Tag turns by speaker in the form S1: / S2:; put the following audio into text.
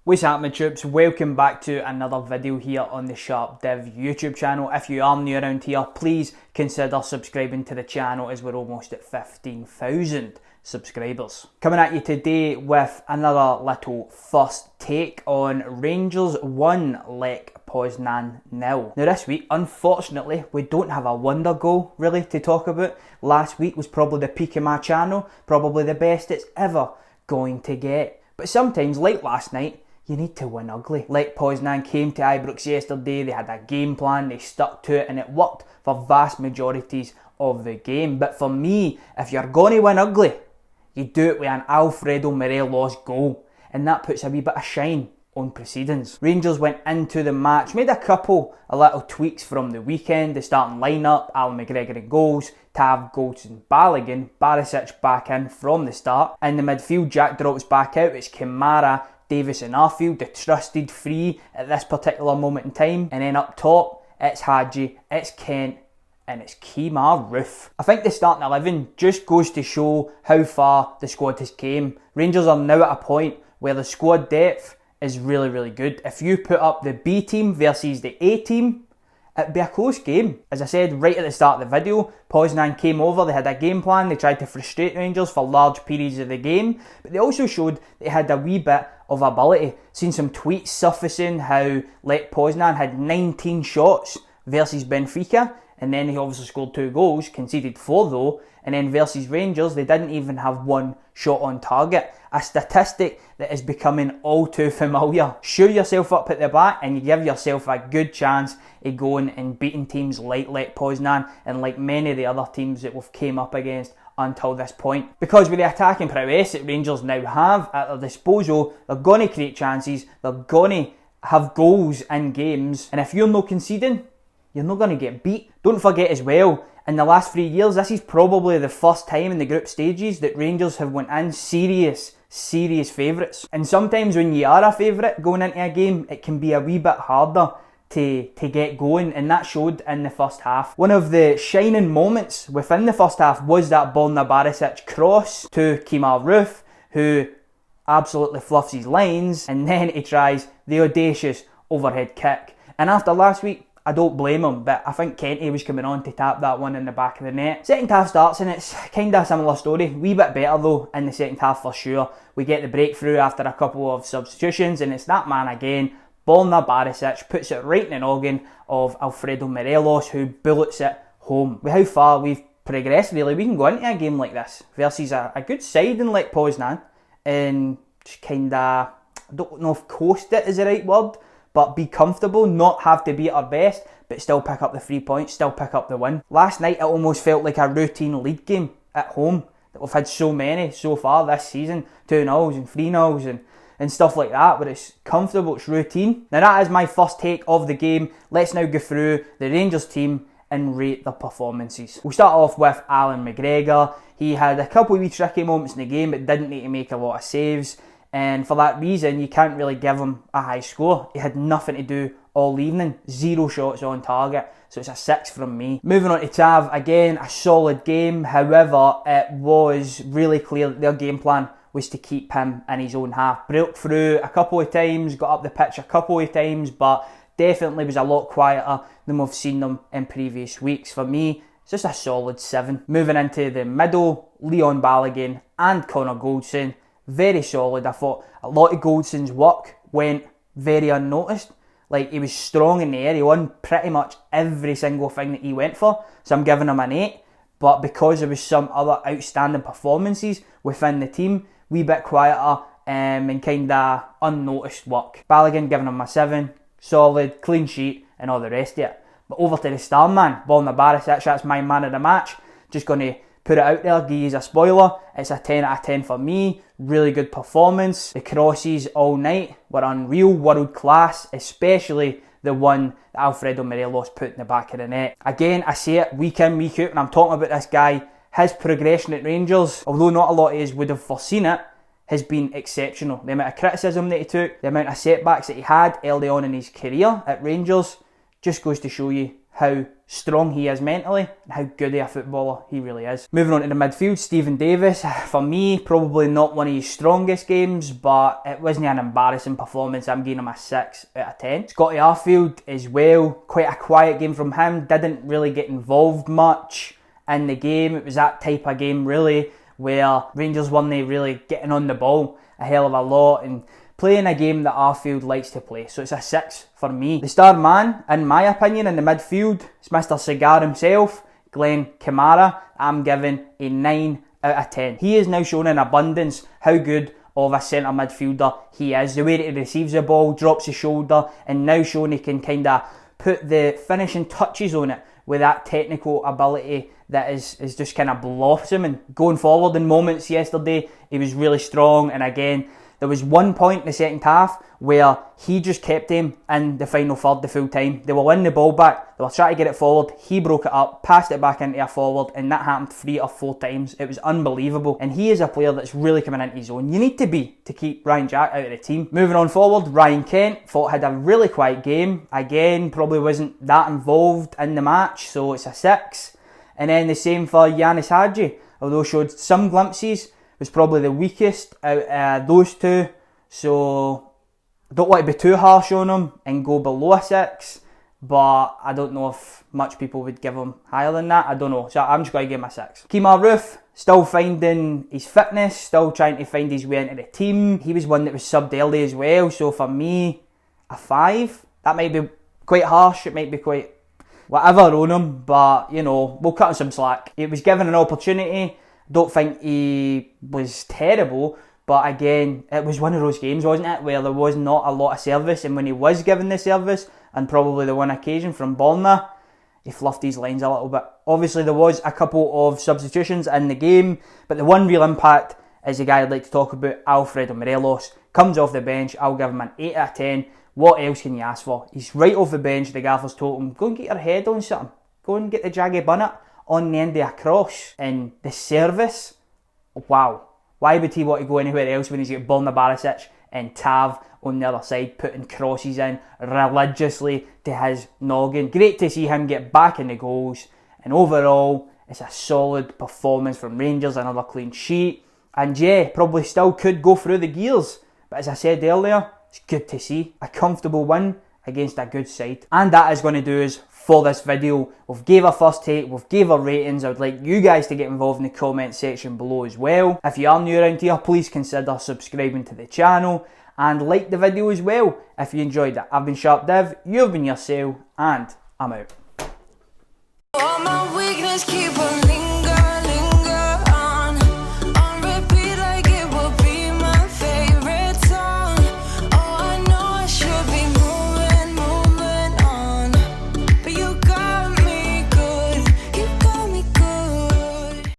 S1: What's happening, troops? Welcome back to another video here on the SharpDiv YouTube channel. If you are new around here, please consider subscribing to the channel as we're almost at 15,000 subscribers. Coming at you today with another little first take on Rangers 1, Lech Poznan 0. Now this week, unfortunately, we don't have a wonder goal really to talk about. Last week was probably the peak of my channel, probably the best it's ever going to get. But sometimes, like last night, you need to win ugly. Lech Poznan came to Ibrox yesterday, they had a game plan, they stuck to it, and it worked for vast majorities of the game. But for me, if you're going to win ugly, you do it with an Alfredo Morelos goal, and that puts a wee bit of shine on proceedings. Rangers went into the match, made a couple of little tweaks from the weekend. The starting lineup, Alan McGregor in goals, Tav, Goldson, Balogun, Barisic back in from the start. In the midfield, Jack drops back out, it's Camara, Davis and Arfield, the trusted three at this particular moment in time. And then up top, it's Hadji, it's Kent, and it's Camara. I think the starting 11 just goes to show how far the squad has came. Rangers are now at a point where the squad depth is really, really good. If you put up the B team versus the A team, it'd be a close game. As I said right at the start of the video, Poznan came over, they had a game plan, they tried to frustrate Rangers for large periods of the game, but they also showed they had a wee bit of ability. Seen some tweets surfacing how Lech Poznan had 19 shots versus Benfica, and then he obviously scored 2 goals, conceded 4 though, and then versus Rangers they didn't even have 1 shot on target. A statistic that is becoming all too familiar. Show yourself up at the back and you give yourself a good chance of going and beating teams like Lech Poznan and like many of the other teams that we've came up against until this point. Because with the attacking prowess that Rangers now have at their disposal, they're going to create chances, they're going to have goals in games, and if you're not conceding, you're not going to get beat. Don't forget as well, in the last 3 years, this is probably the first time in the group stages that Rangers have went in serious favourites. And sometimes when you are a favourite going into a game, it can be a wee bit harder to get going, and that showed in the first half. One of the shining moments within the first half was that Borna Barisic cross to Camara, who absolutely fluffs his lines, and then he tries the audacious overhead kick. And after last week, I don't blame him, but I think Kenty was coming on to tap that one in the back of the net. Second half starts and it's kind of a similar story. Wee bit better though in the second half for sure. We get the breakthrough after a couple of substitutions and it's that man again, Borna Barisic, puts it right in the noggin of Alfredo Morelos, who bullets it home. With how far we've progressed really, we can go into a game like this versus a good side in Lech Poznan and just kind of, I don't know if coast it is the right word, but be comfortable, not have to be at our best, but still pick up the 3 points, still pick up the win. Last night it almost felt like a routine league game at home that we've had so many so far this season, 2-0s and 3-0s and stuff like that, where it's comfortable, it's routine. Now that is my first take of the game. Let's now go through the Rangers team and rate their performances. We'll start off with Alan McGregor. He had a couple of wee tricky moments in the game, but didn't need to make a lot of saves. And for that reason, you can't really give him a high score. He had nothing to do all evening. 0 shots on target. So it's a 6 from me. Moving on to Tav, again, a solid game. However, it was really clear that their game plan was to keep him in his own half. Broke through a couple of times, got up the pitch a couple of times, but definitely was a lot quieter than we've seen them in previous weeks. For me, it's just a solid 7. Moving into the middle, Leon Balogun and Conor Goldson. Very solid. I thought a lot of Goldson's work went very unnoticed. Like, he was strong in the air. He won pretty much every single thing that he went for. So I'm giving him an 8. But because there was some other outstanding performances within the team, wee bit quieter and kind of unnoticed work. Balogun giving him a 7. Solid, clean sheet and all the rest of it. But over to the star man, Borna Barisic. That's my man of the match. Just going to put it out there, give you a spoiler. It's a 10 out of 10 for me. Really good performance. The crosses all night were unreal, world class, especially the one that Alfredo Morelos put in the back of the net. Again, I say it week in, week out, and I'm talking about this guy. His progression at Rangers, although not a lot of us would have foreseen it, has been exceptional. The amount of criticism that he took, the amount of setbacks that he had early on in his career at Rangers, just goes to show you how strong he is mentally and how good of a footballer he really is. Moving on to the midfield, Stephen Davis. For me, probably not one of his strongest games, but it wasn't an embarrassing performance. I'm giving him a 6 out of 10. Scotty Arfield as well, quite a quiet game from him, didn't really get involved much in the game. It was that type of game really where Rangers weren't really getting on the ball a hell of a lot and playing a game that Arfield likes to play. So it's a 6 for me. The star man, in my opinion, in the midfield is Mr. Cigar himself, Glenn Camara. I'm giving a 9 out of 10. He is now shown in abundance how good of a centre midfielder he is. The way that he receives the ball, drops his shoulder, and now showing he can kind of put the finishing touches on it with that technical ability that is just kind of blossoming. Going forward in moments yesterday, he was really strong, and again, there was one point in the second half where he just kept him in the final third the full time. They were winning the ball back, they were trying to get it forward, he broke it up, passed it back into a forward, and that happened 3 or 4 times. It was unbelievable, and he is a player that's really coming into his own. You need to be to keep Ryan Jack out of the team. Moving on forward, Ryan Kent, thought had a really quiet game. Again, probably wasn't that involved in the match, so it's a 6. And then the same for Yanis Hadji, although showed some glimpses, was probably the weakest out of those two. So I don't want to be too harsh on him and go below a 6, but I don't know if much people would give him higher than that. I don't know, so I'm just going to give him a 6. Kemar Roof, still finding his fitness, still trying to find his way into the team. He was one that was subbed early as well, so for me, a 5. That might be quite harsh, it might be quite whatever on him, but you know, we'll cut him some slack. He was given an opportunity. Don't think he was terrible, but again, it was one of those games, wasn't it, where there was not a lot of service, and when he was given the service, and probably the one occasion from Borna, he fluffed his lines a little bit. Obviously, there was a couple of substitutions in the game, but the one real impact is the guy I'd like to talk about, Alfredo Morelos. Comes off the bench, I'll give him an 8 out of 10. What else can you ask for? He's right off the bench, the gaffer's told him, go and get your head on something. Go and get the Jaggy Bunnet on the end of a cross. And the service, wow. Why would he want to go anywhere else when he's got Borna Barisic and Tav on the other side putting crosses in religiously to his noggin? Great to see him get back in the goals. And overall, it's a solid performance from Rangers, another clean sheet. And yeah, probably still could go through the gears. But as I said earlier, it's good to see a comfortable win against a good side. And that is going to do us for this video. We've gave our first take, we've gave our ratings. I would like you guys to get involved in the comment section below as well. If you are new around here, please consider subscribing to the channel and like the video as well if you enjoyed it. I've been SharpDiv, you've been yourself, and I'm out.